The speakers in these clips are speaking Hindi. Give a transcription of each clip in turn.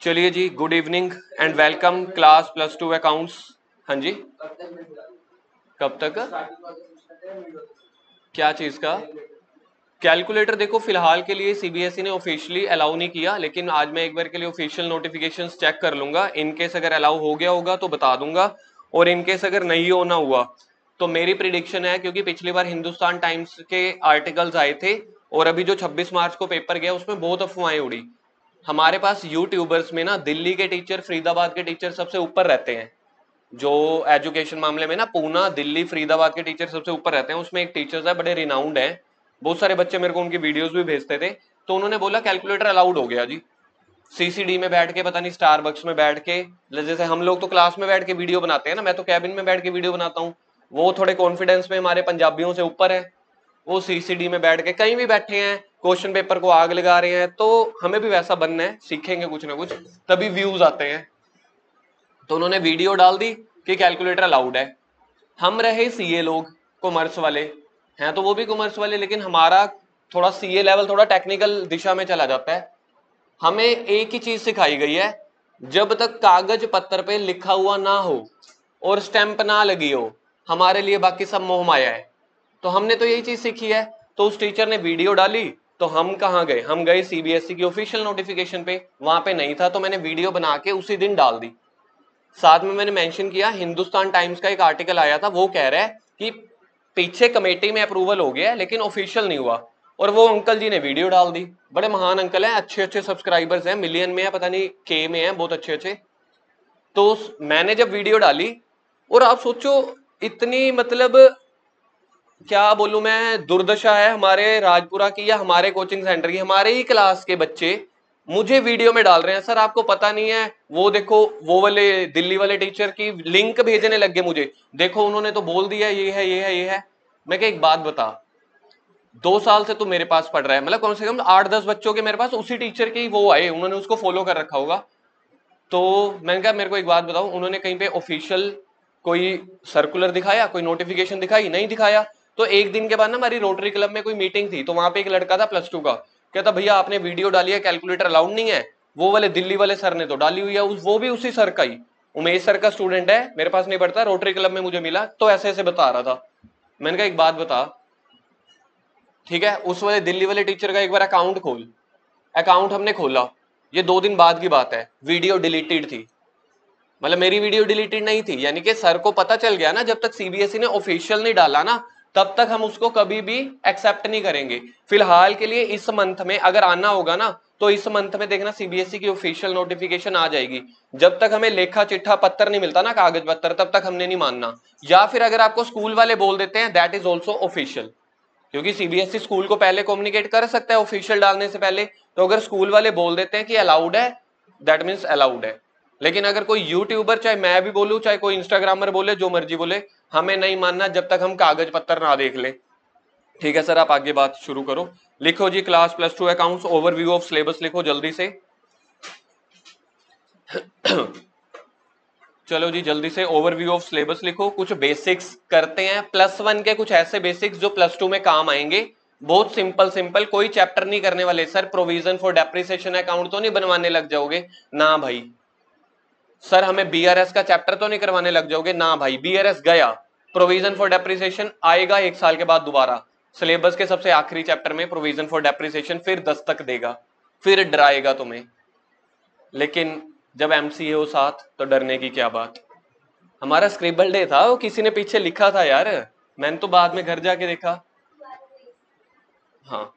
चलिए जी, good evening and welcome class +2 accounts. हाँ जी, कब तक? क्या चीज का? कैलकुलेटर देखो, फिलहाल के लिए सीबीएसई ने ऑफिशियली अलाउ नहीं किया, लेकिन आज मैं एक बार के लिए ऑफिशियल नोटिफिकेशंस चेक कर लूंगा। इनकेस अगर अलाउ हो गया होगा तो बता दूंगा, और इनकेस अगर नहीं होना हुआ तो मेरी प्रिडिक्शन है, क्योंकि पिछली बार हिंदुस्तान टाइम्स के आर्टिकल्स आए थे और अभी जो 26 मार्च को पेपर गया उसमें बहुत अफवाहें उड़ी। हमारे पास यूट्यूबर्स में ना दिल्ली के टीचर, फरीदाबाद के टीचर सबसे ऊपर रहते हैं। जो एजुकेशन मामले में ना पूना, दिल्ली, फरीदाबाद के टीचर सबसे ऊपर रहते हैं। उसमें एक टीचर्स है, बड़े रिनाउंड हैं, बहुत सारे बच्चे मेरे को उनकी वीडियोस भी भेजते थे। तो उन्होंने बोला कैलकुलेटर अलाउड हो गया जी। सीसीडी में बैठ के, पता नहीं स्टारबक्स में बैठ के, जैसे हम लोग तो क्लास में बैठ के वीडियो बनाते हैं ना, मैं तो कैबिन में बैठ के वीडियो बनाता हूँ। वो थोड़े कॉन्फिडेंस में हमारे पंजाबियों से ऊपर है। वो सीसीडी में बैठ के कहीं भी बैठे हैं, क्वेश्चन पेपर को आग लगा रहे हैं। तो हमें भी वैसा बनना है, सीखेंगे कुछ ना कुछ, तभी व्यूज आते हैं। तो उन्होंने वीडियो डाल दी कि कैलकुलेटर अलाउड है। हम रहे सीए लोग, कॉमर्स वाले हैं, तो वो भी कॉमर्स वाले, लेकिन हमारा थोड़ा सीए लेवल थोड़ा टेक्निकल दिशा में चला जाता है। हमें एक ही चीज सिखाई गई है, जब तक कागज पत्थर पे लिखा हुआ ना हो और स्टैंप ना लगी हो, हमारे लिए बाकी सब मोह माया है। तो हमने तो यही चीज सीखी है। तो उस टीचर ने वीडियो डाली, तो हम कहाँ गए? हम गए सीबीएसई की ऑफिशियल नोटिफिकेशन पे, वहां पे नहीं था, तो मैंने वीडियो बना के उसी दिन डाल दी। साथ में मैंने मेंशन किया, हिंदुस्तान टाइम्स का एक आर्टिकल आया था, वो कह रहा है कि पीछे कमेटी में अप्रूवल हो गया लेकिन ऑफिशियल नहीं हुआ। और वो अंकल जी ने वीडियो डाल दी। बड़े महान अंकल हैं, अच्छे अच्छे सब्सक्राइबर्स हैं, मिलियन में है, पता नहीं के में है, बहुत अच्छे अच्छे। तो मैंने जब वीडियो डाली, और आप सोचो इतनी, मतलब क्या बोलूं मैं, दुर्दशा है हमारे राजपुरा की या हमारे कोचिंग सेंटर की, हमारे ही क्लास के बच्चे मुझे वीडियो में डाल रहे हैं, सर आपको पता नहीं है, वो देखो, वो वाले दिल्ली वाले टीचर की लिंक भेजने लग गए मुझे, देखो उन्होंने तो बोल दिया ये है ये है ये है। मैं क्या, एक बात बता, 2 साल से तू मेरे पास पढ़ रहा है, मतलब कम से कम 8-10 बच्चों के मेरे पास उसी टीचर के वो आए, उन्होंने उसको फॉलो कर रखा होगा। तो मैंने कहा मेरे को एक बात बताओ, उन्होंने कहीं पे ऑफिशियल कोई सर्कुलर दिखाया, कोई नोटिफिकेशन दिखाई? नहीं दिखाया। तो एक दिन के बाद ना हमारी रोटरी क्लब में कोई मीटिंग थी, तो वहां पे एक लड़का था +2 का, कहता भैया आपने वीडियो डाली है, कैलकुलेटर अलाउड नहीं है। वो वाले दिल्ली वाले सर ने तो डाली हुई है, वो भी उसी सर का ही, उमेश सर का स्टूडेंट है, मेरे पास नहीं पढ़ता, रोटरी क्लब में मुझे मिला, तो ऐसे ऐसे बता रहा था। मैंने कहा एक बात बता, ठीक है, उस वाले दिल्ली वाले टीचर का एक बार अकाउंट खोल। अकाउंट हमने खोला, ये 2 दिन बाद की बात है, वीडियो डिलीटेड थी। मतलब मेरी वीडियो डिलीटेड नहीं थी, यानी कि सर को पता चल गया ना, जब तक सीबीएसई ने ऑफिशियल नहीं डाला ना, तब तक हम उसको कभी भी एक्सेप्ट नहीं करेंगे। फिलहाल के लिए इस मंथ में अगर आना होगा ना, तो इस मंथ में देखना सीबीएसई की ऑफिशियल नोटिफिकेशन आ जाएगी। जब तक हमें लेखा चिट्ठा पत्र नहीं मिलता ना, कागज पत्र, तब तक हमने नहीं मानना। या फिर अगर आपको स्कूल वाले बोल देते हैं, दैट इज ऑल्सो ऑफिशियल, क्योंकि सीबीएसई स्कूल को पहले कम्युनिकेट कर सकता है ऑफिशियल डालने से पहले। तो अगर स्कूल वाले बोल देते हैं कि अलाउड है, दैट मीन्स अलाउड है। लेकिन अगर कोई यूट्यूबर, चाहे मैं भी बोलूं, चाहे कोई इंस्टाग्रामर बोले, जो मर्जी बोले, हमें नहीं मानना जब तक हम कागज पत्तर ना देख ले। ठीक है सर, आप आगे बात शुरू करो। लिखो जी, class +2 accounts overview of syllabus लिखो जल्दी से। चलो जी, जल्दी से ओवरव्यू ऑफ सिलेबस लिखो। कुछ बेसिक्स करते हैं, +1 के कुछ ऐसे बेसिक्स जो +2 में काम आएंगे। बहुत सिंपल सिंपल, कोई चैप्टर नहीं करने वाले। Sir provision for depreciation account तो नहीं बनवाने लग जाओगे? ना भाई। सर हमें बीआरएस का चैप्टर तो नहीं करवाने लग जाओगे? ना भाई, बीआरएस गया, प्रोविजन फॉर डेप्रिसिएशन आएगा 1 साल के बाद दोबारा, सिलेबस के सबसे आखिरी चैप्टर में प्रोविजन फॉर डेप्रिसिएशन, फिर दस्तक देगा, फिर डराएगा तुम्हें। लेकिन जब एमसीए हो साथ, तो डरने की क्या बात। हमारा स्क्रिबल डे था, वो किसी ने पीछे लिखा था यार, मैंने तो बाद में घर जाके देखा। हाँ,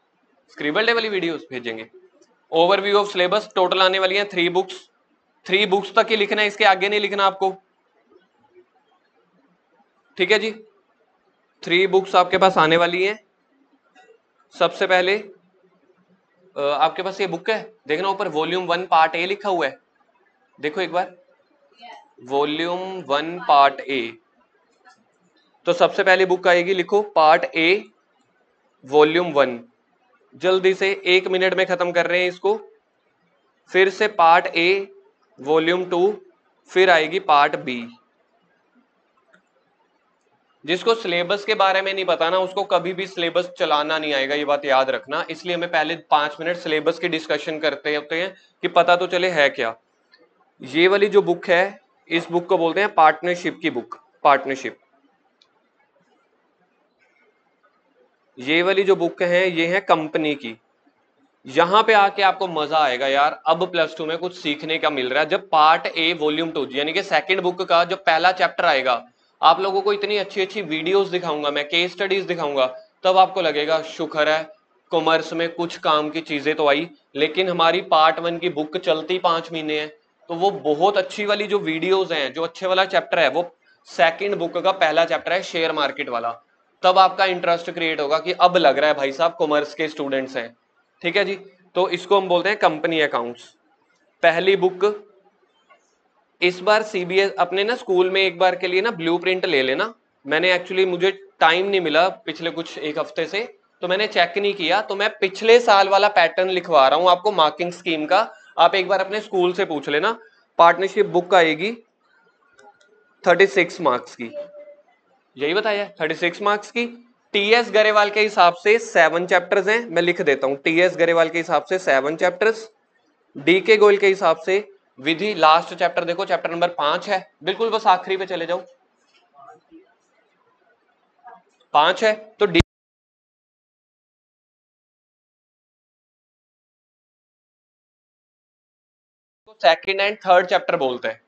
स्क्रिबल डे वाली वीडियोस भेजेंगे। ओवरव्यू ऑफ सिलेबस, टोटल आने वाली हैं 3 बुक्स। 3 बुक्स तक ही लिखना है, इसके आगे नहीं लिखना आपको। ठीक है जी, 3 बुक्स आपके पास आने वाली हैं। सबसे पहले आपके पास ये बुक है, देखना ऊपर वॉल्यूम 1 पार्ट ए लिखा हुआ है, देखो एक बार, वॉल्यूम 1 पार्ट ए। तो सबसे पहली बुक आएगी, लिखो पार्ट ए वॉल्यूम 1। जल्दी से 1 मिनट में खत्म कर रहे हैं इसको। फिर से पार्ट ए वॉल्यूम 2, फिर आएगी पार्ट बी। जिसको सिलेबस के बारे में नहीं पता ना, उसको कभी भी सिलेबस चलाना नहीं आएगा, ये बात याद रखना। इसलिए हमें पहले 5 मिनट सिलेबस की डिस्कशन करते होते हैं कि पता तो चले है क्या। ये वाली जो बुक है, इस बुक को बोलते हैं पार्टनरशिप की बुक, पार्टनरशिप। ये वाली जो बुक है ये है कंपनी की। यहां पे आके आपको मजा आएगा यार, अब +2 में कुछ सीखने का मिल रहा है। जब पार्ट ए वॉल्यूम 2 यानी कि सेकंड बुक का जब पहला चैप्टर आएगा, आप लोगों को इतनी अच्छी अच्छी वीडियोस दिखाऊंगा मैं, केस स्टडीज दिखाऊंगा, तब आपको लगेगा शुक्र है कॉमर्स में कुछ काम की चीजें तो आई। लेकिन हमारी पार्ट 1 की बुक चलती 5 महीने है, तो वो बहुत अच्छी वाली जो वीडियोज हैं, जो अच्छे वाला चैप्टर है, वो सेकंड बुक का पहला चैप्टर है शेयर मार्केट वाला। तब आपका इंटरेस्ट क्रिएट होगा कि अब लग रहा है भाई साहब कॉमर्स के स्टूडेंट्स हैं। ठीक है जी, तो इसको हम बोलते हैं कंपनी अकाउंट्स, पहली बुक। इस बार सीबीएस अपने ना स्कूल में एक बार के लिए ना ब्लूप्रिंट ले लेना। मैंने एक्चुअली मुझे टाइम नहीं मिला पिछले कुछ एक हफ्ते से, तो मैंने चेक नहीं किया, तो मैं पिछले साल वाला पैटर्न लिखवा रहा हूं आपको मार्किंग स्कीम का। आप एक बार अपने स्कूल से पूछ लेना। पार्टनरशिप बुक आएगी 36 मार्क्स की, यही बताया 36 मार्क्स की। टीएस गरेवाल के हिसाब से 7 चैप्टर्स हैं, मैं लिख देता हूं, टीएस गरेवाल के हिसाब से 7 चैप्टर्स। डीके गोयल के हिसाब से विधि लास्ट चैप्टर देखो, चैप्टर नंबर 5 है, बिल्कुल बस आखिरी पे चले जाओ, 5 है। तो डी को सेकंड एंड थर्ड चैप्टर बोलते हैं।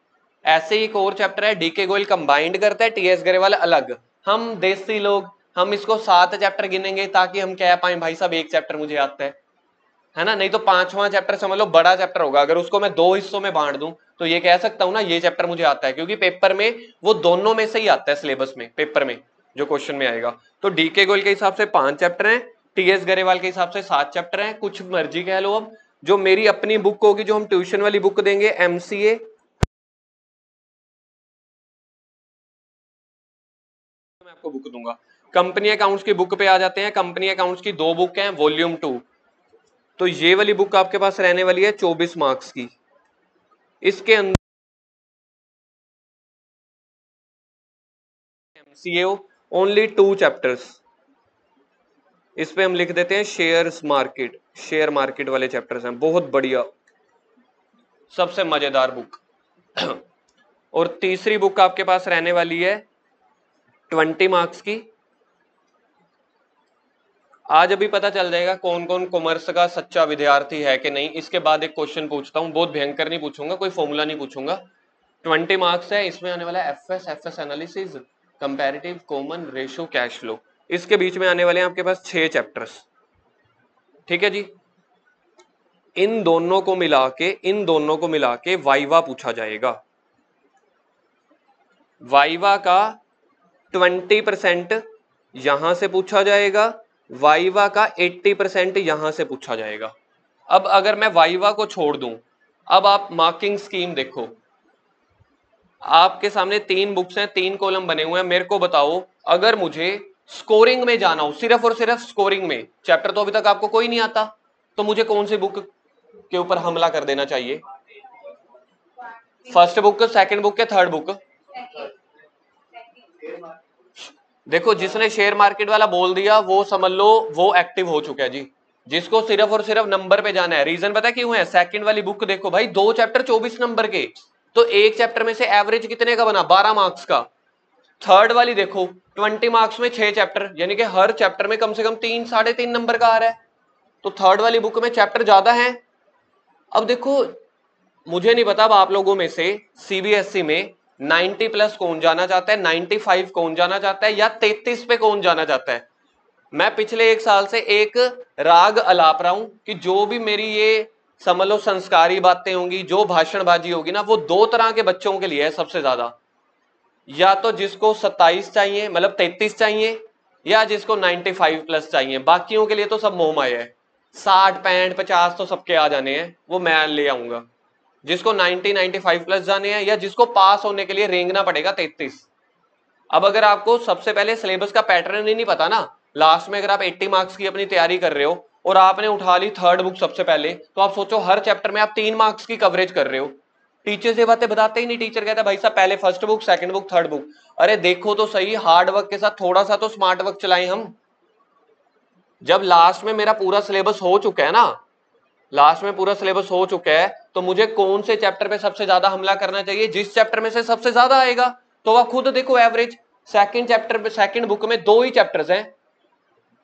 ऐसे ही एक और चैप्टर है डीके गोयल कंबाइंड करता है, टीएस गरेवाल अलग। हम देसी लोग हम इसको 7 चैप्टर गिनेंगे ताकि हम कह पाए भाई साहब एक चैप्टर मुझे आता है ना। नहीं तो 5वां चैप्टर समझ लो बड़ा चैप्टर होगा, अगर उसको मैं 2 हिस्सों में बांट दूं तो ये कह सकता हूं ना ये चैप्टर मुझे आता है, क्योंकि पेपर में वो दोनों में से ही आता है, सिलेबस में पेपर में जो क्वेश्चन में आएगा। तो डीके गोयल के हिसाब से 5 चैप्टर हैं, टीएस गरेवाल के हिसाब से 7 चैप्टर हैं, कुछ मर्जी कह लो। अब जो मेरी अपनी बुक होगी, जो हम ट्यूशन वाली बुक देंगे एमसीए, मैं आपको बुक दूंगा। कंपनी अकाउंट्स की बुक पे आ जाते हैं। कंपनी अकाउंट्स की 2 बुक हैं वॉल्यूम 2। तो ये वाली बुक आपके पास रहने वाली है 24 मार्क्स की। इसके अंदर एमसीए ओनली 2 चैप्टर्स। इस पे हम लिख देते हैं शेयर्स मार्केट, शेयर मार्केट वाले चैप्टर्स हैं, बहुत बढ़िया, सबसे मजेदार बुक। और तीसरी बुक आपके पास रहने वाली है 20 मार्क्स की। आज अभी पता चल जाएगा कौन कौन कॉमर्स का सच्चा विद्यार्थी है कि नहीं। इसके बाद एक क्वेश्चन पूछता हूं, बहुत भयंकर नहीं पूछूंगा, कोई फॉर्मूला नहीं पूछूंगा। 20 मार्क्स है, इसमें आने वाला है FS analysis, comparative, common, ratio, cash flow. इसके बीच में आने वाले हैं आपके पास 6 चैप्टर्स। ठीक है जी, इन दोनों को मिला के वाइवा पूछा जाएगा। वाइवा का 20% यहां से पूछा जाएगा, वाइवा का 80% यहां से पूछा जाएगा। अब अगर मैं वाइवा को छोड़ दूं, अब आप मार्किंग स्कीम देखो, आपके सामने 3 बुक्स हैं, 3 कॉलम बने हुए हैं। मेरे को बताओ, अगर मुझे स्कोरिंग में जाना हो, सिर्फ और सिर्फ स्कोरिंग में, चैप्टर तो अभी तक आपको कोई नहीं आता, तो मुझे कौन सी बुक के ऊपर हमला कर देना चाहिए? फर्स्ट बुक, सेकंड बुक या थर्ड बुक? देखो, जिसने शेयर मार्केट वाला बोल दिया वो समझ लो वो एक्टिव हो चुका है जी। जिसको सिर्फ और सिर्फ नंबर पे जाना है, रीजन पता है क्यों है? सेकंड वाली बुक देखो भाई, 2 चैप्टर 24 नंबर के, तो एक चैप्टर में से एवरेज कितने का बना? 12 मार्क्स का। थर्ड वाली देखो, 20 मार्क्स में 6 चैप्टर, यानी कि हर चैप्टर में कम से कम 3 साढ़े 3 नंबर का आ रहा है। तो थर्ड वाली बुक में चैप्टर ज्यादा है। अब देखो, मुझे नहीं पता अब आप लोगों में से सीबीएसई में 90+ कौन जाना चाहता है, 95 कौन जाना चाहता है, या 33 पे कौन जाना चाहता है। मैं पिछले 1 साल से एक राग अलाप रहा हूं कि जो भी मेरी ये समझ लो संस्कारी बातें होंगी, जो भाषणबाजी होगी ना, वो 2 तरह के बच्चों के लिए है सबसे ज्यादा। या तो जिसको 27 चाहिए, मतलब 33 चाहिए, या जिसको 95+ चाहिए। बाकियों के लिए तो सब मोह माया है, 60 65 50 तो सबके आ जाने हैं, वो मैं ले आऊंगा। जिसको 95+ जाने हैं, या जिसको पास होने के लिए रेंगना पड़ेगा 33। अब अगर आपको सबसे पहले सिलेबस का पैटर्न ही नहीं पता ना, लास्ट में अगर आप 80 मार्क्स की अपनी तैयारी कर रहे हो और आपने उठा ली थर्ड बुक सबसे पहले, तो आप सोचो हर चैप्टर में आप 3 मार्क्स की कवरेज कर रहे हो। टीचर से बातें बताते ही नहीं, टीचर कहता है भाई साहब पहले first book, second book, third book. अरे देखो तो सही, हार्ड वर्क के साथ थोड़ा सा तो स्मार्ट वर्क चलाएं हम। जब लास्ट में मेरा पूरा सिलेबस हो चुका है ना, लास्ट में पूरा सिलेबस हो चुका है, तो मुझे कौन से चैप्टर पे सबसे ज्यादा हमला करना चाहिए? जिस चैप्टर में से सबसे ज्यादा आएगा। तो आप खुद देखो एवरेज, सेकंड चैप्टर पे, सेकंड बुक में 2 ही चैप्टर्स हैं,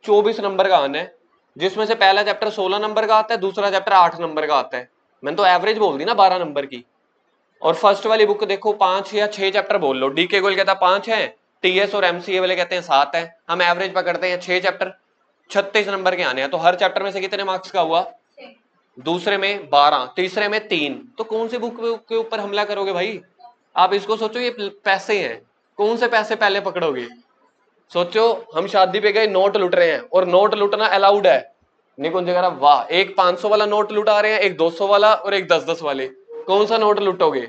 24 नंबर का आना है, जिसमें से पहला चैप्टर 16 नंबर का आता है, दूसरा चैप्टर 8 नंबर का आता है। मैंने तो एवरेज बोल दी ना 12 नंबर की। और फर्स्ट वाली बुक देखो 5 या 6 चैप्टर बोल लो, डीके गोयल कहता है 5 है, टीएस और एमसीए वाले कहते हैं 7 है, हम एवरेज पकड़ते हैं 6 चैप्टर, 36 नंबर के आने हैं। तो हर चैप्टर में से कितने मार्क्स का हुआ? दूसरे में 12, तीसरे में 3। तो कौन सी बुक के ऊपर हमला करोगे भाई? आप इसको सोचो, ये पैसे हैं, कौन से पैसे पहले पकड़ोगे? सोचो हम शादी पे गए, नोट लुट रहे हैं, और नोट लुटना अलाउड है। निकुंज कह रहा वाह, एक 500 वाला नोट लुटा रहे हैं, एक 200 वाला और एक 10-10 वाले, कौन सा नोट लुटोगे?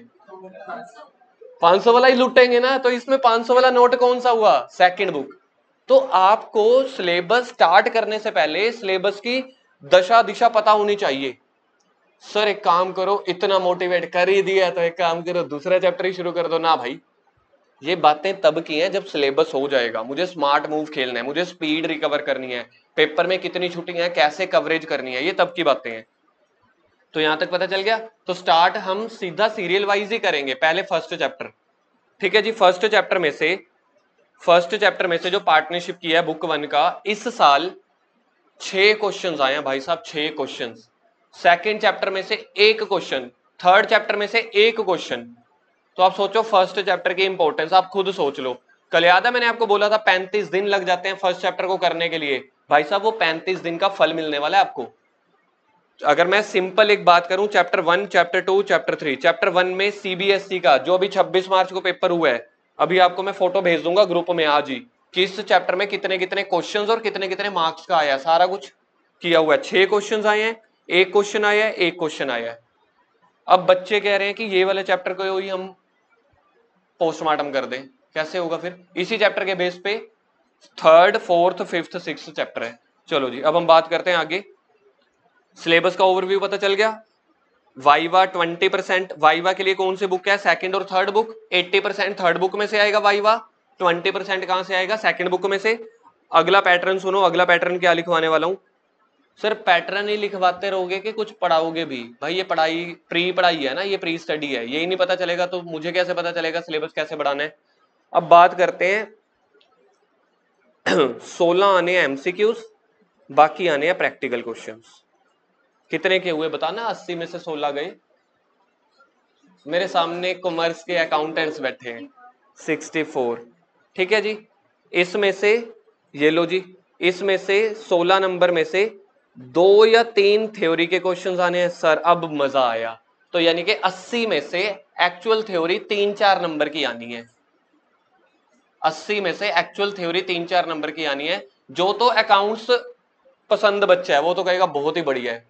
500 वाला ही लुटेंगे ना। तो इसमें 500 वाला नोट कौन सा हुआ? Second book. तो आपको सिलेबस स्टार्ट करने से पहले सिलेबस की दशा दिशा पता होनी चाहिए। सर एक काम करो, इतना मोटिवेट कर ही दिया तो एक काम करो दूसरा चैप्टर ही शुरू कर दो ना भाई। ये बातें तब की हैं जब सिलेबस हो जाएगा। मुझे स्मार्ट मूव खेलना है, मुझे स्पीड रिकवर करनी है, पेपर में कितनी छुट्टियां हैं, कैसे कवरेज करनी है, ये तब की बातें हैं। तो यहां तक पता चल गया। तो स्टार्ट हम सीधा सीरियल वाइज ही करेंगे, पहले फर्स्ट चैप्टर। ठीक है जी, फर्स्ट चैप्टर में से जो पार्टनरशिप किया है बुक 1 का, इस साल 6 क्वेश्चंस आए हैं भाई साहब, 6 क्वेश्चंस। सेकंड चैप्टर में से 1 क्वेश्चन, थर्ड चैप्टर में से 1 क्वेश्चन। तो आप सोचो फर्स्ट चैप्टर की इंपॉर्टेंस, आप खुद सोच लो। कल याद है मैंने आपको बोला था 35 दिन लग जाते हैं फर्स्ट चैप्टर को करने के लिए। भाई साहब वो 35 दिन का फल मिलने वाला है आपको। अगर मैं सिंपल एक बात करूं, चैप्टर 1, चैप्टर 2, चैप्टर 3। चैप्टर 1 में सीबीएसई का जो अभी 26 मार्च को पेपर हुआ है, अभी आपको मैं फोटो भेज दूंगा ग्रुप में आज ही, किस चैप्टर में कितने कितने क्वेश्चंस और कितने कितने मार्क्स का आया, सारा कुछ किया हुआ है। 6 क्वेश्चंस आए हैं, 1 क्वेश्चन आया है, 1 क्वेश्चन आया है। अब बच्चे कह रहे हैं कि ये वाले चैप्टर को ही हम पोस्टमार्टम कर दें, कैसे होगा फिर? इसी चैप्टर के बेस पे third, fourth, fifth, sixth chapter है। चलो जी, अब हम बात करते हैं आगे। सिलेबस का ओवरव्यू पता चल गया। वाइवा 20%, वाइवा के लिए कौन सी बुक है? सेकंड और थर्ड बुक। 80% थर्ड बुक में से आएगा वाइवा, 20% कहां से आएगा? सेकंड बुक में से। अगला पैटर्न सुनो, अगला पैटर्न क्या लिखवाने वाला हूं। सर पैटर्न ही लिखवाते रहोगे कि कुछ पढ़ाओगे भी? भाई ये पढ़ाई प्री पढ़ाई है ना, ये प्री स्टडी है, यही नहीं पता चलेगा तो मुझे कैसे पता चलेगा सिलेबस कैसे बढ़ाना है। अब बात करते हैं 16 आने हैं एमसीक्यूज, बाकी आने हैं प्रैक्टिकल क्वेश्चंस। कितने के हुए बताना? 80 में से 16 गए। मेरे सामने कॉमर्स के अकाउंटेंट्स बैठे हैं, 64। ठीक है जी, इसमें से ये लो जी, इसमें से 16 नंबर में से 2 या 3 थ्योरी के क्वेश्चंस आने हैं। सर अब मजा आया। तो यानी कि 80 में से एक्चुअल थ्योरी 3-4 नंबर की आनी है। 80 में से एक्चुअल थ्योरी 3-4 नंबर की आनी है। जो तो अकाउंट्स पसंद बच्चा है वो तो कहेगा बहुत ही बढ़िया है,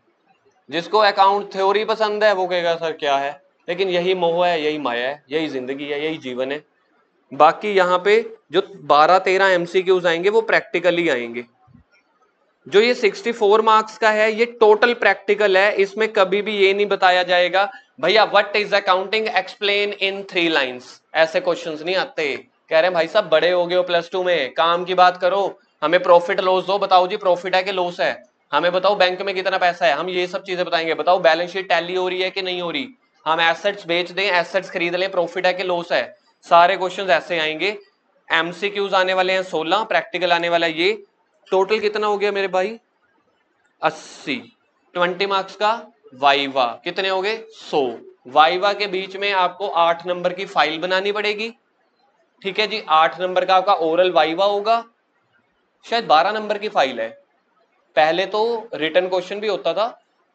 जिसको अकाउंट थ्योरी पसंद है वो कहेगा सर क्या है। लेकिन यही मोह है, यही माया है, यही जिंदगी है, यही जीवन है। बाकी यहाँ पे जो 12-13 एमसीक्यूज आएंगे वो प्रैक्टिकली आएंगे। जो ये 64 मार्क्स का है ये टोटल प्रैक्टिकल है। इसमें कभी भी ये नहीं बताया जाएगा भैया what is accounting explain in 3 lines, ऐसे क्वेश्चंस नहीं आते। कह रहे हैं भाई साहब बड़े हो गए हो, +2 में काम की बात करो, हमें प्रॉफिट लॉस दो, बताओ जी प्रॉफिट है कि लॉस है, हमें बताओ बैंक में कितना पैसा है, हम ये सब चीजें बताएंगे। बताओ बैलेंस शीट टैली हो रही है कि नहीं हो रही, हम एसेट्स बेच दें, एसेट्स खरीद लें, प्रॉफिट है कि लॉस है। सारे क्वेश्चंस ऐसे आएंगे। एमसीक्यूज आने वाले हैं 16, प्रैक्टिकल आने वाला है ये। टोटल कितना हो गया मेरे भाई? 80। 20 मार्क्स का वाइवा कितने हो गए? 100। वाइवा के बीच में आपको 8 नंबर की फाइल बनानी पड़ेगी। ठीक है जी, 8 नंबर का आपका ओरल वाइवा होगा, शायद 12 नंबर की फाइल है। पहले तो रिटन क्वेश्चन भी होता था,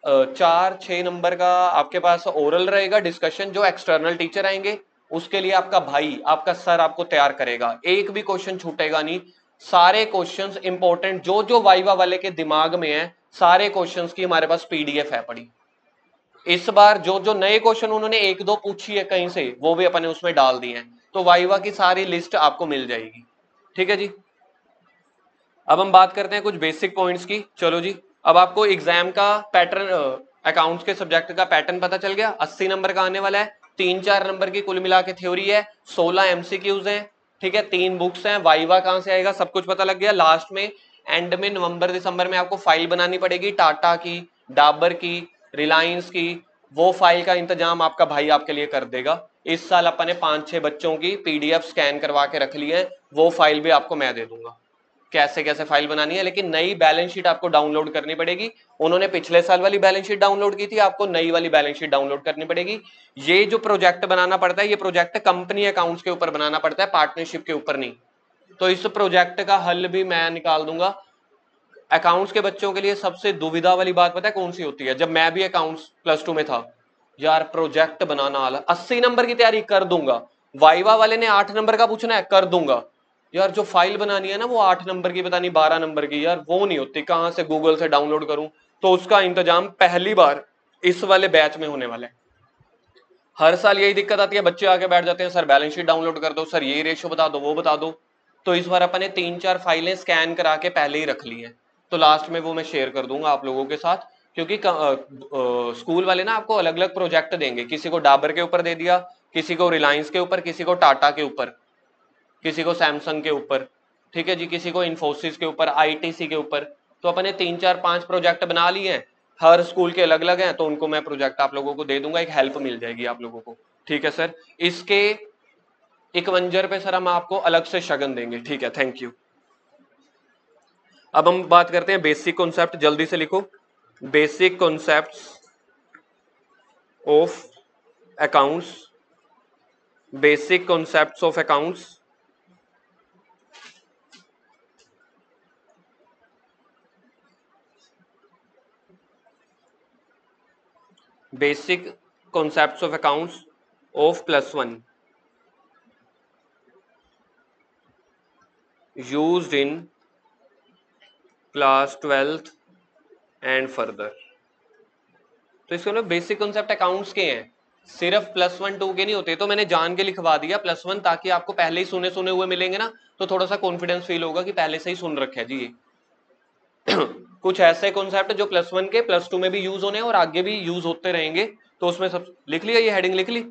4-6 नंबर का आपके पास ओरल रहेगा डिस्कशन, जो एक्सटर्नल टीचर आएंगे उसके लिए आपका भाई, आपका सर आपको तैयार करेगा, एक भी क्वेश्चन छूटेगा नहीं। सारे क्वेश्चंस इंपॉर्टेंट जो जो वाइवा वाले के दिमाग में है, सारे क्वेश्चंस की हमारे पास पीडीएफ है पड़ी। इस बार जो जो नए क्वेश्चन उन्होंने 1-2 पूछी है कहीं से, वो भी अपने उसमें डाल दिए हैं। तो वाइवा की सारी लिस्ट आपको मिल जाएगी। ठीक है जी, अब हम बात करते हैं कुछ बेसिक पॉइंट्स की। चलो जी, अब आपको एग्जाम का पैटर्न, अकाउंट्स के सब्जेक्ट का पैटर्न पता चल गया। 80 नंबर का आने वाला है, 3-4 नंबर की कुल मिला के थ्योरी है, 16 एमसीक्यूज हैं। ठीक है, 3 बुक्स हैं, वाइवा कहां से आएगा सब कुछ पता लग गया। लास्ट में एंड में नवंबर दिसंबर में आपको फाइल बनानी पड़ेगी, टाटा की, डाबर की, रिलायंस की, वो फाइल का इंतजाम आपका भाई आपके लिए कर देगा। इस साल अपन ने 5-6 बच्चों की पीडीएफ स्कैन करवा के रख ली है, वो फाइल भी आपको मैं दे दूंगा कैसे कैसे फाइल बनानी है। लेकिन नई बैलेंस शीट आपको डाउनलोड करनी पड़ेगी। उन्होंने पिछले साल वाली बैलेंस शीट डाउनलोड की थी, आपको नई वाली बैलेंस शीट डाउनलोड करनी पड़ेगी। ये जो प्रोजेक्ट बनाना पड़ता है, ये प्रोजेक्ट कंपनी अकाउंट्स के ऊपर बनाना पड़ता है, पार्टनरशिप के ऊपर नहीं। तो इस प्रोजेक्ट का हल भी मैं निकाल दूंगा। अकाउंट्स के बच्चों के लिए सबसे दुविधा वाली बात पता है कौन सी होती है? जब मैं भी अकाउंट्स +2 में था, यार प्रोजेक्ट बनाना वाला 80 नंबर की तैयारी कर दूंगा, वाइवा वाले ने 8 नंबर का पूछना है कर दूंगा, यार जो फाइल बनानी है ना वो 8 नंबर की, पता नहीं 12 नंबर की, यार वो नहीं होती, कहां से गूगल से डाउनलोड करूं? तो उसका इंतजाम पहली बार इस वाले बैच में होने वाला है। हर साल यही दिक्कत आती है, बच्चे आके बैठ जाते हैं, सर बैलेंस शीट डाउनलोड कर दो, सर ये रेशो बता दो, वो बता दो। तो इस बार अपन ने 3-4 फाइलें स्कैन करा के पहले ही रख ली हैं, तो लास्ट में वो मैं शेयर कर दूंगा आप लोगों के साथ। क्योंकि स्कूल वाले ना आपको अलग अलग प्रोजेक्ट देंगे, किसी को डाबर के ऊपर दे दिया, किसी को रिलायंस के ऊपर, किसी को टाटा के ऊपर, किसी को सैमसंग के ऊपर, ठीक है जी, किसी को इन्फोसिस के ऊपर, आईटीसी के ऊपर। तो अपन ने 3-4-5 प्रोजेक्ट बना लिए हैं, हर स्कूल के अलग अलग हैं, तो उनको मैं प्रोजेक्ट आप लोगों को दे दूंगा, एक हेल्प मिल जाएगी आप लोगों को। ठीक है सर, इसके 51 पे सर हम आपको अलग से शगन देंगे। ठीक है, थैंक यू। अब हम बात करते हैं बेसिक कॉन्सेप्ट, जल्दी से लिखो, basic concepts of accounts, basic concepts of accounts. Basic concepts of accounts of +1 used in class 12th and further. तो इसके मतलब बेसिक कॉन्सेप्ट अकाउंट्स के हैं, सिर्फ +1 2 के नहीं होते। तो मैंने जान के लिखवा दिया +1, ताकि आपको पहले ही सुने सुने हुए मिलेंगे ना, तो थोड़ा सा कॉन्फिडेंस फील होगा कि पहले से ही सुन रखे है जी ये। कुछ ऐसे कॉन्सेप्ट जो +1 के +2 में भी यूज होने और आगे भी यूज होते रहेंगे, तो उसमें सब लिख लिया, ये हेडिंग लिख ली।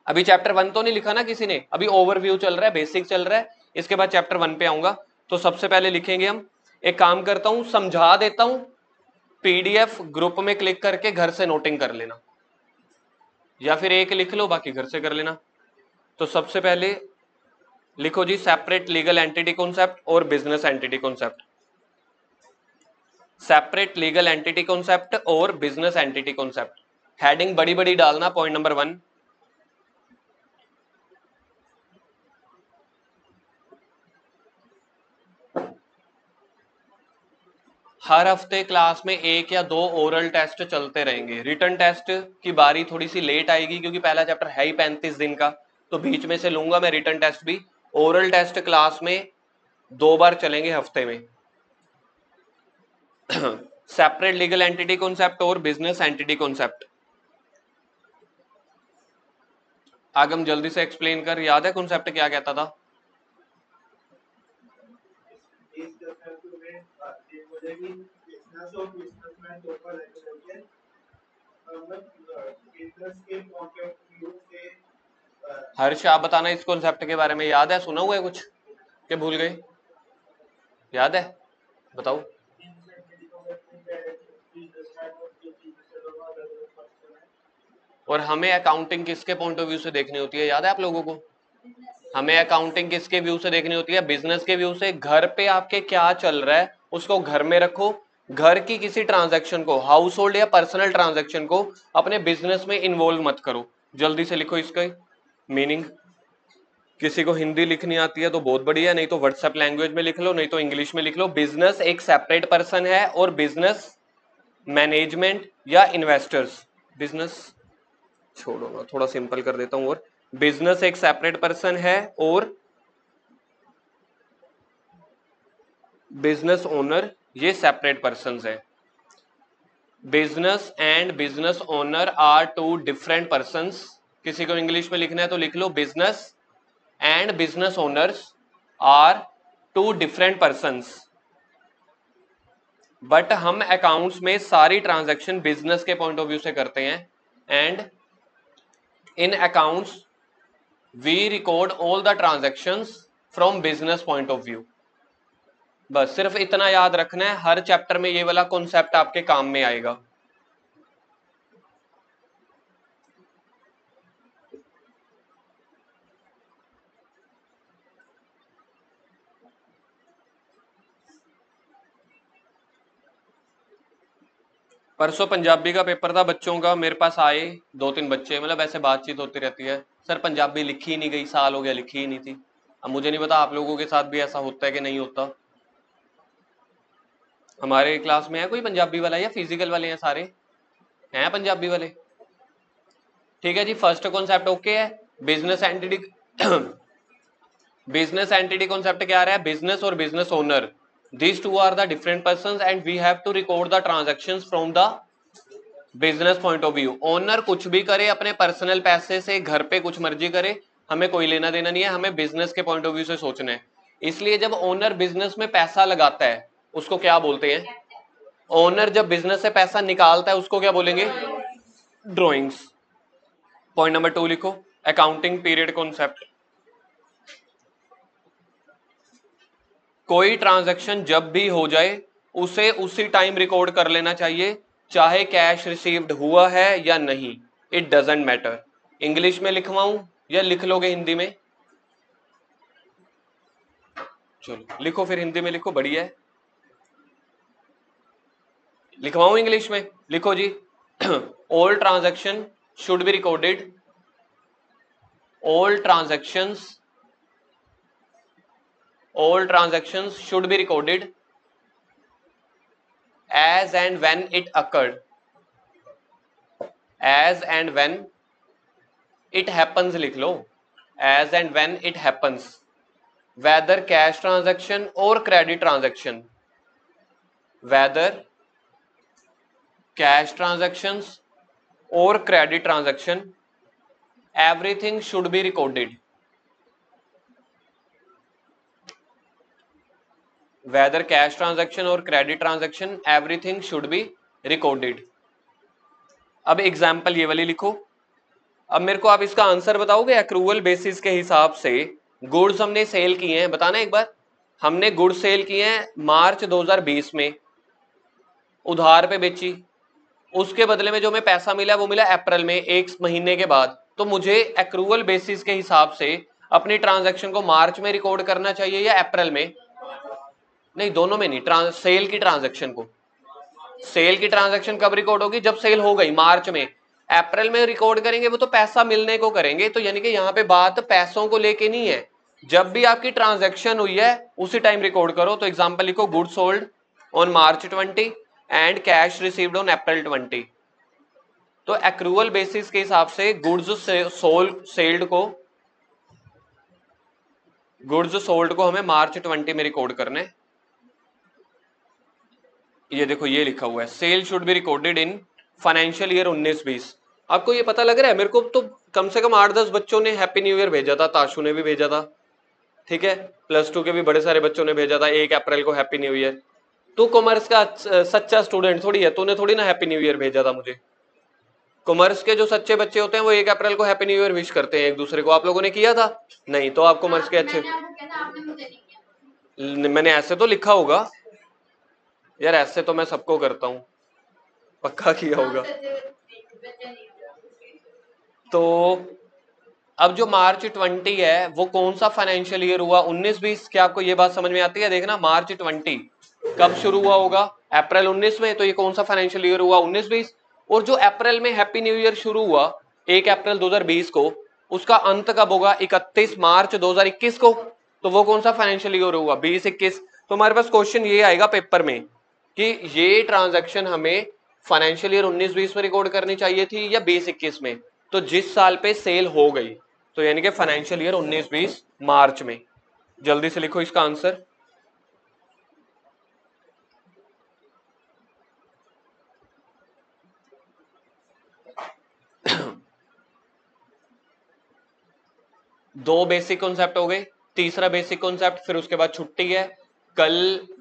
अभी चैप्टर 1 तो नहीं लिखा ना किसी ने, अभी ओवरव्यू चल रहा है, बेसिक चल रहा है, इसके बाद चैप्टर 1 पे आऊंगा। तो सबसे पहले लिखेंगे हम, एक काम करता हूं समझा देता हूं, पीडीएफ ग्रुप में क्लिक करके घर से नोटिंग कर लेना, या फिर एक लिख लो बाकी घर से कर लेना। तो सबसे पहले लिखो जी, सेपरेट लीगल एंटिटी कॉन्सेप्ट और business entity concept. Separate legal entity concept और बिजनेस एंटिटी कॉन्सेप्ट, हेडिंग बड़ी बड़ी डालना। पॉइंट नंबर 1, हर हफ्ते क्लास में 1 या 2 ओरल टेस्ट चलते रहेंगे। रिटर्न टेस्ट की बारी थोड़ी सी लेट आएगी, क्योंकि पहला चैप्टर है ही 35 दिन का, तो बीच में से लूंगा मैं रिटर्न टेस्ट भी। ओरल टेस्ट क्लास में 2 बार चलेंगे हफ्ते में। सेपरेट लीगल एंटिटी कॉन्सेप्ट और बिजनेस एंटिटी कॉन्सेप्ट, आगे हम जल्दी से एक्सप्लेन कर, याद है कॉन्सेप्ट क्या कहता था? हर्ष आप बताना इस कॉन्सेप्ट के बारे में, याद है, सुना हुआ है कुछ के भूल गए? याद है, बताओ। और हमें अकाउंटिंग किसके पॉइंट ऑफ व्यू से देखनी होती है, याद है आप लोगों को? हमें अकाउंटिंग किसके व्यू से देखनी होती है? बिजनेस के व्यू से। घर पे आपके क्या चल रहा है उसको घर में रखो, घर की किसी ट्रांजैक्शन को, हाउस होल्ड या पर्सनल ट्रांजैक्शन को अपने बिजनेस में इन्वॉल्व मत करो। जल्दी से लिखो इसका मीनिंग। किसी को हिंदी लिखनी आती है तो बहुत बढ़िया, नहीं तो व्हाट्सएप लैंग्वेज में लिख लो, नहीं तो इंग्लिश में लिख लो। बिजनेस एक सेपरेट पर्सन है और बिजनेस मैनेजमेंट या इन्वेस्टर्स, बिजनेस छोड़ो ना, थोड़ा सिंपल कर देता हूं, और बिजनेस एक सेपरेट पर्सन है और बिजनेस ओनर ये सेपरेट पर्संस है। Business and business owner are 2 different persons. किसी को इंग्लिश में लिखना है तो लिख लो, business and business owners are 2 different persons, but हम अकाउंट्स में सारी ट्रांजैक्शन बिजनेस के पॉइंट ऑफ व्यू से करते हैं। And in accounts we record all the transactions from business point of view. बस सिर्फ इतना याद रखना है, हर चैप्टर में ये वाला कॉन्सेप्ट आपके काम में आएगा। परसों पंजाबी का पेपर था बच्चों का, मेरे पास आए 2-3 बच्चे, मतलब ऐसे बातचीत होती रहती है, सर पंजाबी लिखी ही नहीं गई, साल हो गया लिखी ही नहीं थी। अब मुझे नहीं पता आप लोगों के साथ भी ऐसा होता है कि नहीं होता। हमारे क्लास में है कोई पंजाबी वाला या फिजिकल वाले हैं सारे? हैं पंजाबी वाले? ठीक है जी, फर्स्ट कॉन्सेप्ट ओके है। Business entity business entity concept क्या आ रहा है? बिजनेस और business owner, these two are the different persons and we have to record the transactions from the business point of view. Owner कुछ भी करे अपने पर्सनल पैसे से, घर पे कुछ मर्जी करे, हमें कोई लेना देना नहीं है, हमें बिजनेस के पॉइंट ऑफ व्यू से सोचना है। इसलिए जब ओनर बिजनेस में पैसा लगाता है उसको क्या बोलते हैं? ओनर जब बिजनेस से पैसा निकालता है उसको क्या बोलेंगे? ड्रॉइंग्स। पॉइंट नंबर 2 लिखो, अकाउंटिंग पीरियड कॉन्सेप्ट। कोई ट्रांजैक्शन जब भी हो जाए उसे उसी टाइम रिकॉर्ड कर लेना चाहिए, चाहे कैश रिसीव्ड हुआ है या नहीं, इट डजेंट मैटर। इंग्लिश में लिखवाऊं या लिख लोगे हिंदी में? चलो लिखो, फिर हिंदी में लिखो, बढ़िया है। लिखवाऊं इंग्लिश में? लिखो जी। All transaction should be recorded, all transactions, all transactions should be recorded as and when it occurred, as and when it happens, लिख लो, as and when it happens, whether cash transaction or credit transaction, whether cash transactions or credit transaction, everything should be recorded, whether cash transaction or credit transaction, everything should be recorded। अब एग्जाम्पल ये वाली लिखो। अब मेरे को आप इसका आंसर बताओगे? एक्रूवल बेसिस के हिसाब से गुड्स हमने सेल किए हैं, बताना एक बार। हमने गुड्स सेल किए हैं मार्च 2020 में, उधार पे बेची, उसके बदले में जो हमें पैसा मिला वो मिला अप्रैल में, 1 महीने के बाद। तो मुझे एक्रूवल बेसिस के हिसाब से अपनी ट्रांजैक्शन को मार्च में रिकॉर्ड करना चाहिए या अप्रैल में? नहीं, दोनों में नहीं, सेल की ट्रांजैक्शन को। सेल की ट्रांजैक्शन कब रिकॉर्ड होगी? जब सेल हो गई मार्च में। अप्रैल में रिकॉर्ड करेंगे वो तो पैसा मिलने को करेंगे, तो यानी कि यहाँ पे बात पैसों को लेके नहीं है, जब भी आपकी ट्रांजैक्शन हुई है उसी टाइम रिकॉर्ड करो। तो एग्जांपल लिखो, goods sold on March 20 and cash received on April 20। तो एक्रूवल बेसिस के हिसाब से गुड्स सोल्ड को हमें मार्च 20 में रिकॉर्ड करना है। ये देखो ये लिखा हुआ है, sale should be recorded in financial year 19-20। आपको ये पता लग रहा है? मेरे को तो कम से कम 8-10 बच्चों ने हैप्पी न्यू ईयर भेजा था, ताशु ने भी भेजा था, ठीक है, +2 के भी बड़े सारे बच्चों ने भेजा था 1 अप्रैल को हैप्पी न्यू ईयर। तू कॉमर्स का सच्चा स्टूडेंट थोड़ी है, तूने थोड़ी ना हैप्पी न्यू ईयर भेजा था मुझे। कॉमर्स के जो सच्चे बच्चे होते हैं वो 1 अप्रैल को हैप्पी न्यू ईयर विश करते हैं एक दूसरे को। आप लोगों ने किया था? नहीं, तो आप कॉमर्स के अच्छे। मैंने ऐसे तो लिखा होगा यार, ऐसे तो मैं सबको करता हूँ, पक्का किया होगा। तो अब जो मार्च 20 है वो कौन सा फाइनेंशियल ईयर हुआ? 19-20। क्या आपको ये बात समझ में आती है? देखना, मार्च 20 कब शुरू हुआ होगा? अप्रैल 19 में। तो ये कौन सा फाइनेंशियल ईयर हुआ? 19-20। और जो अप्रैल में हैप्पी न्यू ईयर शुरू हुआ 1 अप्रैल 2020 को, उसका अंत कब होगा? 31 मार्च 2021 को। तो वो कौन सा फाइनेंशियल ईयर हुआ? 20-21। तो हमारे पास क्वेश्चन ये आएगा पेपर में कि ये ट्रांजैक्शन हमें फाइनेंशियल ईयर 19-20 में रिकॉर्ड करनी चाहिए थी या 20-21 में। तो जिस साल पे सेल हो गई, तो यानी कि फाइनेंशियल ईयर 19-20 मार्च में। जल्दी से लिखो इसका आंसर। दो बेसिक कॉन्सेप्ट हो गए, तीसरा बेसिक कॉन्सेप्ट, फिर उसके बाद छुट्टी है। कल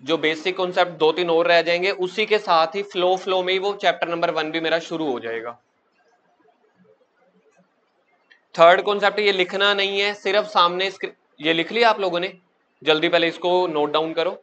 जो बेसिक कॉन्सेप्ट 2-3 और रह जाएंगे, उसी के साथ ही फ्लो में ही वो चैप्टर नंबर 1 भी मेरा शुरू हो जाएगा। थर्ड कॉन्सेप्ट ये लिखना नहीं है, सिर्फ सामने ये लिख लिया आप लोगों ने? जल्दी पहले इसको नोट डाउन करो।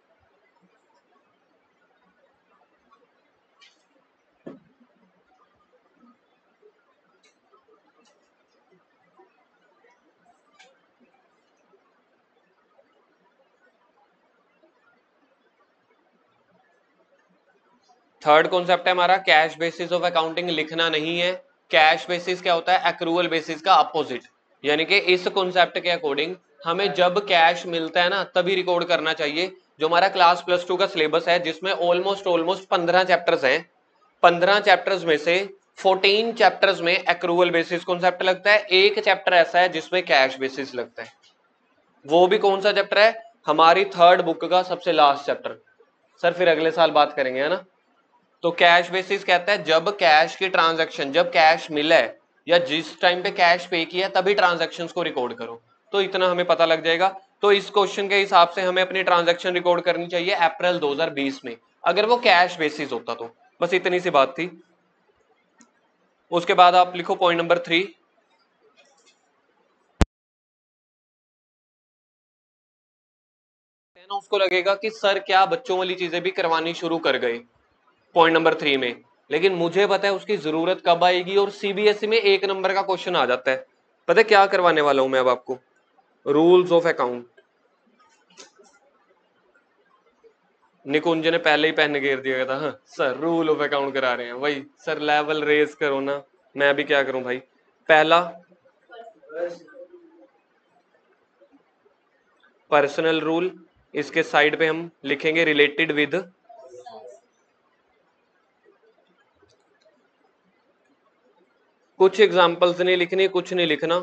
थर्ड कॉन्सेप्ट है हमारा कैश बेसिस ऑफ अकाउंटिंग लिखना नहीं है। कैश बेसिस क्या होता है? एक्रूअल बेसिस का अपोजिट, यानी कि इस कॉन्सेप्ट के अकॉर्डिंग हमें जब कैश मिलता है ना तभी रिकॉर्ड करना चाहिए। जो हमारा क्लास +2 का सिलेबस है जिसमें ऑलमोस्ट 15 चैप्टर्स हैं, 15 चैप्टर्स में से 14 चैप्टर्स में एक्रूअल बेसिस कॉन्सेप्ट लगता है, एक चैप्टर ऐसा है जिसमें कैश बेसिस लगता है। वो भी कौन सा चैप्टर है? हमारी थर्ड बुक का सबसे लास्ट चैप्टर। सर फिर अगले साल बात करेंगे, है ना। तो कैश बेसिस कहता है जब कैश की ट्रांजैक्शन, जब कैश मिला है या जिस टाइम पे कैश पे किया तभी ट्रांजैक्शंस को रिकॉर्ड करो। तो इतना हमें पता लग जाएगा। तो इस क्वेश्चन के हिसाब से हमें अपनी ट्रांजैक्शन रिकॉर्ड करनी चाहिए अप्रैल 2020 में, अगर वो कैश बेसिस होता तो। बस इतनी सी बात थी। उसके बाद आप लिखो पॉइंट नंबर 3। उसको लगेगा कि सर क्या बच्चों वाली चीजें भी करवानी शुरू कर गए पॉइंट नंबर 3 में, लेकिन मुझे पता है उसकी जरूरत कब आएगी और सीबीएसई में 1 नंबर का क्वेश्चन आ जाता है। पता है क्या करवाने वाला हूं मैं अब आपको? Rules of account. निकुंज ने पहले ही पेन घेर दिया था। हाँ, सर रूल ऑफ अकाउंट करा रहे हैं, वही सर लेवल रेज करो ना, मैं भी क्या करूं भाई। पहला पर्सनल रूल, इसके साइड पे हम लिखेंगे रिलेटेड विद, कुछ एग्जांपल्स नहीं लिखनी, कुछ नहीं लिखना।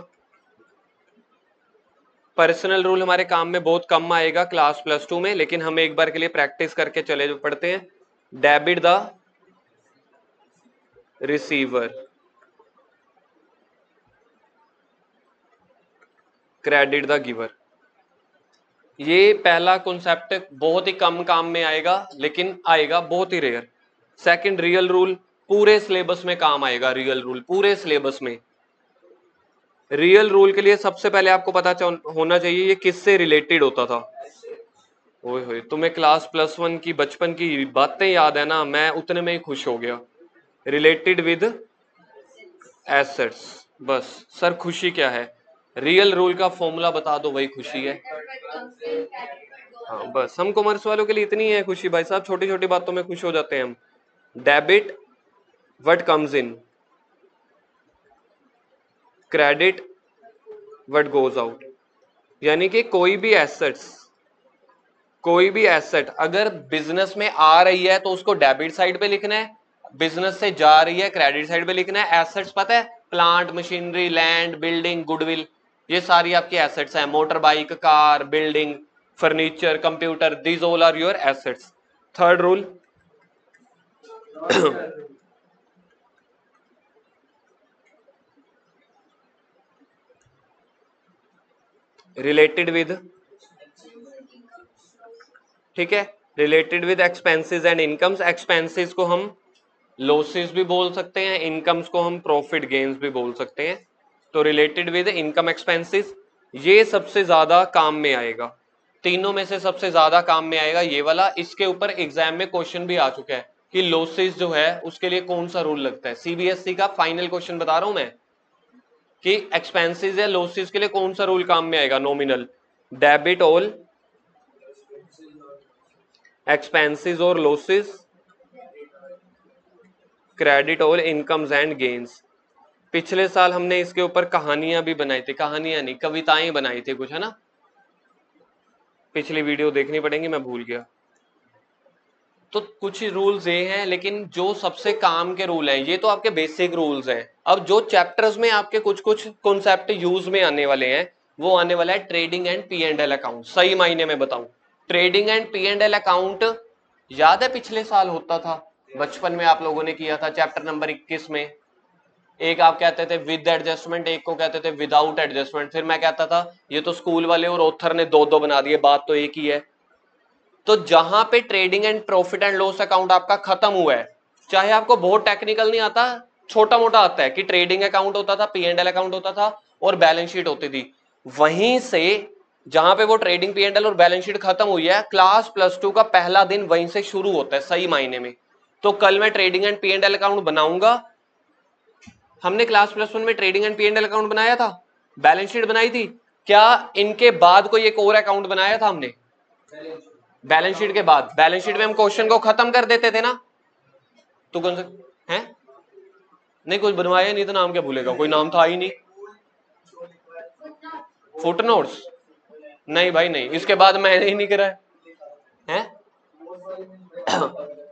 पर्सनल रूल हमारे काम में बहुत कम आएगा क्लास +2 में, लेकिन हम एक बार के लिए प्रैक्टिस करके चले जो पढ़ते हैं। Debit the receiver, credit the giver. ये पहला कॉन्सेप्ट बहुत ही कम काम में आएगा, लेकिन आएगा बहुत ही रेयर। सेकंड रियल रूल, पूरे सिलेबस में काम आएगा। रियल रूल पूरे सिलेबस में। रियल रूल के लिए सबसे पहले आपको पता होना चाहिए ये किससे रिलेटेड होता था। ओए होए, तुम्हें क्लास +1 की बचपन की बातें याद है ना, मैं उतने में ही खुश हो गया। Related with assets. बस सर खुशी क्या है? रियल रूल का फॉर्मूला बता दो, वही खुशी है। हाँ बस, हम कॉमर्स वालों के लिए इतनी है खुशी भाई साहब, छोटी छोटी बातों में खुश हो जाते हैं हम। Debit what comes in, credit what goes out. यानी कि कोई भी एसेट अगर बिजनेस में आ रही है तो उसको डेबिट साइड पे लिखना है, बिजनेस से जा रही है क्रेडिट साइड पे लिखना है। एसेट्स पता है, plant machinery land building goodwill, ये सारी आपकी एसेट्स हैं। Motor bike car building furniture computer, these all are your assets. Third rule related with, ठीक है, related with expenses and incomes. Expenses को हम लॉसेस भी बोल सकते हैं, इनकम्स को हम प्रॉफिट गेन्स भी बोल सकते हैं। तो रिलेटेड विद इनकम एक्सपेंसेस, ये सबसे ज्यादा काम में आएगा। तीनों में से सबसे ज्यादा काम में आएगा ये वाला। इसके ऊपर एग्जाम में क्वेश्चन भी आ चुका है कि लॉसेस जो है उसके लिए कौन सा रूल लगता है। सीबीएसई का फाइनल क्वेश्चन बता रहा हूं मैं कि एक्सपेंसेस या लॉसेस के लिए कौन सा रूल काम में आएगा। नॉमिनल, डेबिट ऑल एक्सपेंसेस और losses, credit all incomes and gains. पिछले साल हमने इसके ऊपर कहानियां भी बनाई थी, कहानियां नहीं कविताएं बनाई थी कुछ, है ना। पिछली वीडियो देखनी पड़ेगी, मैं भूल गया। तो कुछ रूल्स ये हैं, लेकिन जो सबसे काम के रूल हैं ये तो आपके बेसिक रूल्स हैं। अब जो चैप्टर्स में आपके कुछ कुछ कॉन्सेप्ट यूज में आने वाले हैं, वो आने वाला है ट्रेडिंग एंड P&L अकाउंट। सही मायने में बताऊं, ट्रेडिंग एंड P&L अकाउंट याद है पिछले साल होता था, बचपन में आप लोगों ने किया था चैप्टर नंबर 21 में। एक आप कहते थे विद एडजस्टमेंट, एक को कहते थे विदाउट एडजस्टमेंट। फिर मैं कहता था ये तो स्कूल वाले और ऑथर ने दो दो बना दिए, बात तो एक ही है। तो जहां पे trading and profit and loss account आपका खत्म हुआ है, चाहे आपको बहुत टेक्निकल नहीं आता, छोटा मोटा आता है कि ट्रेडिंग अकाउंट होता था, P&L अकाउंट होता था और बैलेंस शीट होती थी, वहीं से जहां पे वो ट्रेडिंग P&L और बैलेंस शीट खत्म हुई है, क्लास +2 का पहला दिन वहीं से शुरू होता है सही मायने में। तो कल मैं ट्रेडिंग एंड P&L अकाउंट बनाऊंगा। हमने क्लास +1 में ट्रेडिंग एंड P&L अकाउंट बनाया था, बैलेंस शीट बनाई थी। क्या इनके बाद कोई एक और अकाउंट बनाया था हमने? बैलेंस शीट के बाद। बैलेंस शीट में हम क्वेश्चन को खत्म कर देते थे ना, तू कौन सा है? नहीं कुछ बनवाया नहीं तो नाम क्या भूलेगा, कोई नाम था ही नहीं। फुटनोट्स? नहीं भाई नहीं, इसके बाद मैंने ही नहीं करा है।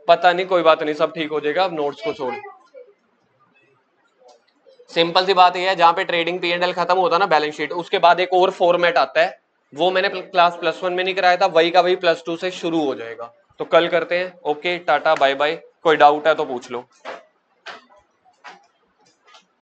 पता नहीं, कोई बात नहीं, सब ठीक हो जाएगा, अब नोट्स को छोड़। सिंपल सी बात यह है, जहां पे ट्रेडिंग P&L खत्म होता है ना, बैलेंस शीट, उसके बाद एक और फॉर्मेट आता है, वो मैंने क्लास +1 में नहीं कराया था, वही का वही +2 से शुरू हो जाएगा। तो कल करते हैं। Okay, tata bye bye. कोई डाउट है तो पूछ लो।